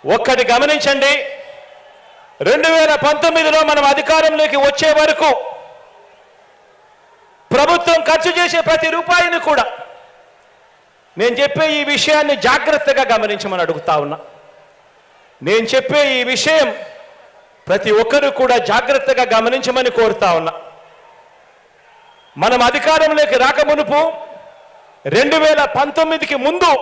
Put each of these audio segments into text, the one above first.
ఒక్కటి గమనించండి, 2019లో మనం అధికారంలోకి వచ్చే వరకు ప్రభుత్వం ఖర్చు చేసే ప్రతి రూపాయిని కూడా నేను చెప్పే ఈ విషయాన్ని జాగ్రత్తగా గమనించమని అడుగుతా ఉన్నా. నేను చెప్పే ఈ విషయం ప్రతి ఒక్కరూ కూడా జాగ్రత్తగా గమనించమని కోరుతా ఉన్నా. మనం అధికారంలోకి రాకమునుపు 2019కి ముందు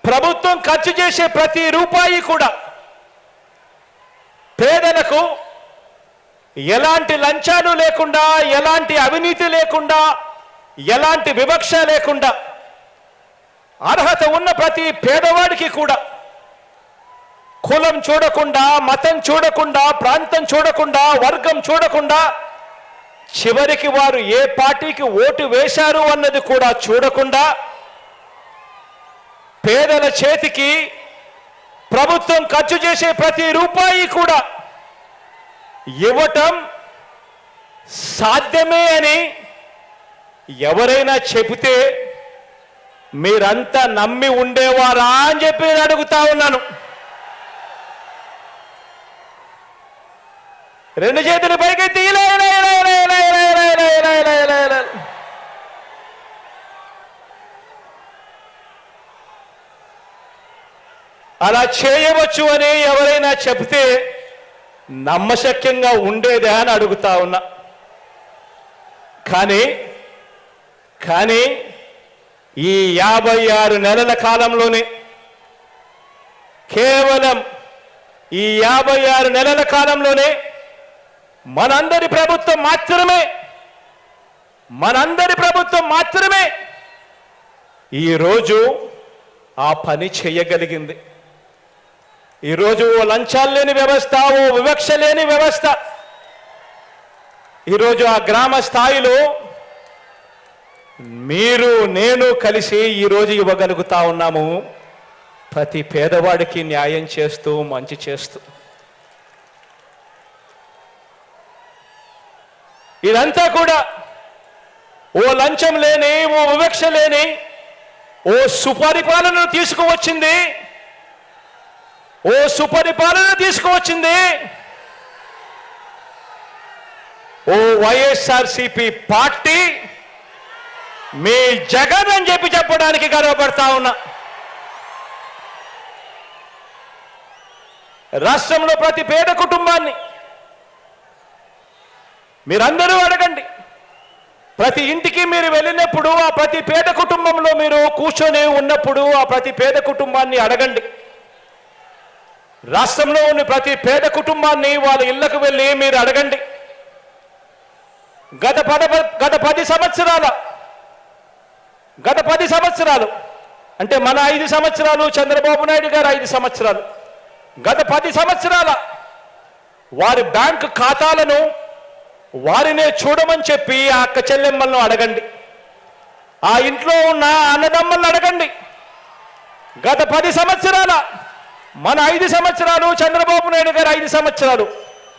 ప్రభుత్వం ఖర్చు చేసే ప్రతి రూపాయి కూడా పేదలకు ఎలాంటి లంచాలు లేకుండా, ఎలాంటి అవినీతి లేకుండా, ఎలాంటి వివక్ష లేకుండా అర్హత ఉన్న ప్రతి పేదవాడికి కూడా కులం చూడకుండా, మతం చూడకుండా, ప్రాంతం చూడకుండా, వర్గం చూడకుండా, చివరికి వారు ఏ పార్టీకి ఓటు వేశారు అన్నది కూడా చూడకుండా పేదల చేతికి ప్రభుత్వం ఖర్చు చేసే ప్రతి రూపాయి కూడా ఇవ్వటం సాధ్యమే అని ఎవరైనా చెబితే మీరంతా నమ్మి ఉండేవారా అని చెప్పి నేను అడుగుతా ఉన్నాను. రెండు చేతులు పైకెత్తి అలా చేయవచ్చు అని ఎవరైనా చెబితే నమ్మశక్యంగా ఉండేదే అని అడుగుతా ఉన్నా. కానీ ఈ 56 నెలల కాలంలోనే, కేవలం ఈ 56 నెలల కాలంలోనే మనందరి ప్రభుత్వం మాత్రమే ఈరోజు ఆ పని చేయగలిగింది. ఈరోజు ఓ లంచాలు లేని వ్యవస్థ, ఓ వివక్ష లేని వ్యవస్థ ఈరోజు ఆ గ్రామ స్థాయిలో మీరు నేను కలిసి ఈరోజు ఇవ్వగలుగుతా ఉన్నాము. ప్రతి పేదవాడికి న్యాయం చేస్తూ, మంచి చేస్తూ. ఇదంతా కూడా ఓ లంచం లేని, ఓ వివక్ష లేని, ఓ సుపరిపాలన తీసుకువచ్చింది. ఓ వైఎస్ఆర్సీపీ పార్టీ, మీ జగన్ అని చెప్పడానికి గర్వపడతా ఉన్నా. రాష్ట్రంలో ప్రతి పేద కుటుంబాన్ని మీరందరూ అడగండి. ప్రతి ఇంటికి మీరు వెళ్ళినప్పుడు, ఆ ప్రతి పేద కుటుంబంలో మీరు కూర్చొని ఉన్నప్పుడు ఆ ప్రతి పేద కుటుంబాన్ని అడగండి. రాష్ట్రంలో ఉన్న ప్రతి పేద కుటుంబాన్ని వాళ్ళ ఇళ్లకు వెళ్ళి మీరు అడగండి. గత 10 సంవత్సరాలు అంటే మన 5 సంవత్సరాలు, చంద్రబాబు నాయుడు గారు 5 సంవత్సరాలు, గత 10 సంవత్సరాల వారి బ్యాంకు ఖాతాలను వారినే చూడమని చెప్పి ఆ అక్క చెల్లెమ్మలను అడగండి. ఆ ఇంట్లో ఉన్న అన్నదమ్మలను అడగండి. గత 10 సంవత్సరాల, మన 5 సంవత్సరాలు, చంద్రబాబు నాయుడు గారు 5 సంవత్సరాలు,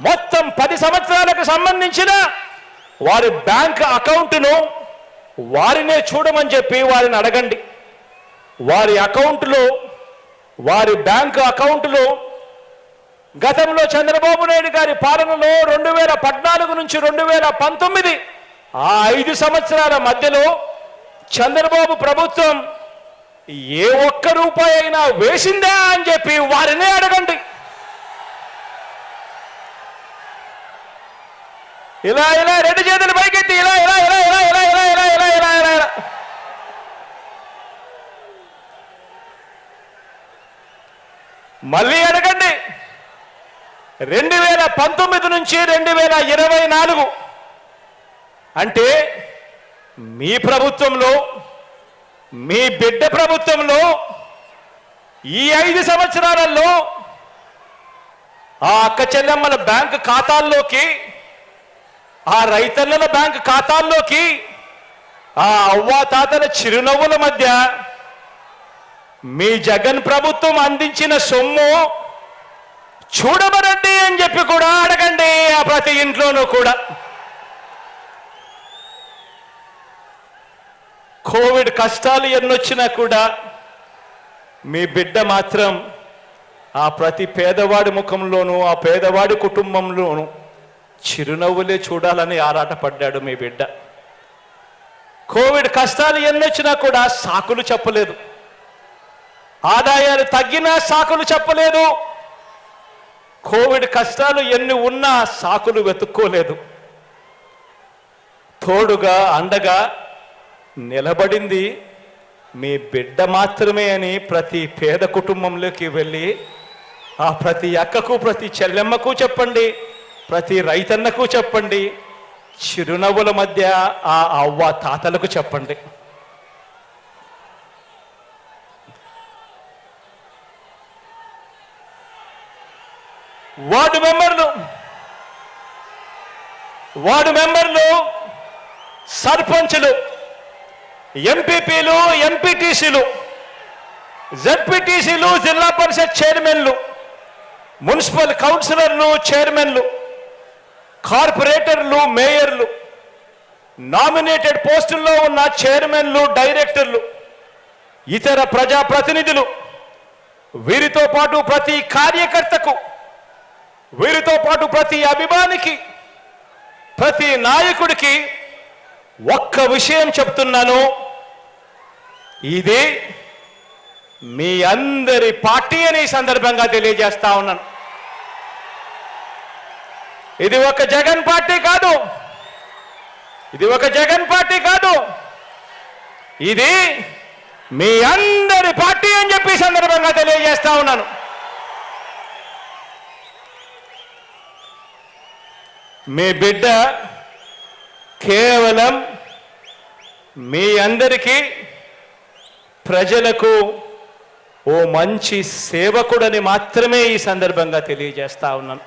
మొత్తం 10 సంవత్సరాలకు సంబంధించిన వారి బ్యాంక్ అకౌంట్ను వారినే చూడమని చెప్పి వారిని అడగండి. వారి అకౌంట్లో, వారి బ్యాంకు అకౌంట్లో గతంలో చంద్రబాబు నాయుడు గారి పాలనలో 2014 నుంచి 2019 ఆ 5 సంవత్సరాల మధ్యలో చంద్రబాబు ప్రభుత్వం ఏ ఒక్క రూపాయి అయినా వేసిందా అని చెప్పి వారినే అడగండి. ఇలా రెండు చేతులు పైకెత్తి ఇలా మళ్ళీ అడగండి. 2019 నుంచి 2024 అంటే మీ ప్రభుత్వంలో, మీ బిడ్డ ప్రభుత్వంలో ఈ 5 సంవత్సరాలలో ఆ అక్క చెల్లెమ్మల బ్యాంకు ఖాతాల్లోకి, ఆ రైతన్నల బ్యాంకు ఖాతాల్లోకి, ఆ అవ్వాతాతల చిరునవ్వుల మధ్య మీ జగన్ ప్రభుత్వం అందించిన సొమ్ము చూడమనండి అని చెప్పి కూడా అడగండి. ఆ ప్రతి ఇంట్లోనూ కూడా కోవిడ్ కష్టాలు ఎన్నొచ్చినా కూడా మీ బిడ్డ మాత్రం ఆ ప్రతి పేదవాడి ముఖంలోనూ ఆ పేదవాడి కుటుంబంలోనూ చిరునవ్వులే చూడాలని ఆరాటపడ్డాడు మీ బిడ్డ. కోవిడ్ కష్టాలు ఎన్నొచ్చినా కూడా సాకులు చెప్పలేదు, ఆదాయాలు తగ్గినా సాకులు చెప్పలేదు, కోవిడ్ కష్టాలు ఎన్ని ఉన్నా సాకులు వెతుక్కోలేదు. తోడుగా అండగా నిలబడింది మీ బిడ్డ మాత్రమే అని ప్రతి పేద కుటుంబంలోకి వెళ్ళి ఆ ప్రతి అక్కకు ప్రతి చెల్లెమ్మకు చెప్పండి, ప్రతి రైతన్నకు చెప్పండి, చిరునవ్వుల మధ్య ఆ అవ్వ తాతలకు చెప్పండి. వార్డు మెంబర్లు సర్పంచులు, ఎంపీపీలు, ఎంపీటీసీలు, జెడ్పీటీసీలు, జిల్లా పరిషత్ చైర్మన్లు, మున్సిపల్ కౌన్సిలర్లు, చైర్మన్లు, కార్పొరేటర్లు, మేయర్లు, నామినేటెడ్ పోస్టుల్లో ఉన్న చైర్మన్లు, డైరెక్టర్లు, ఇతర ప్రజాప్రతినిధులు, వీరితో పాటు ప్రతి కార్యకర్తకు, వీరితో పాటు ప్రతి అభిమానికి, ప్రతి నాయకుడికి ఒక్క విషయం చెప్తున్నాను, ఇది మీ అందరి పార్టీ అని సందర్భంగా తెలియజేస్తా ఉన్నాను. ఇది ఒక జగన్ పార్టీ కాదు, ఇది ఒక జగన్ పార్టీ కాదు, ఇది మీ అందరి పార్టీ అని చెప్పి సందర్భంగా తెలియజేస్తా ఉన్నాను. మీ బిడ్డ కేవలం మీ అందరికీ ప్రజలకు ఓ మంచి సేవకుడని మాత్రమే ఈ సందర్భంగా తెలియజేస్తా ఉన్నాను.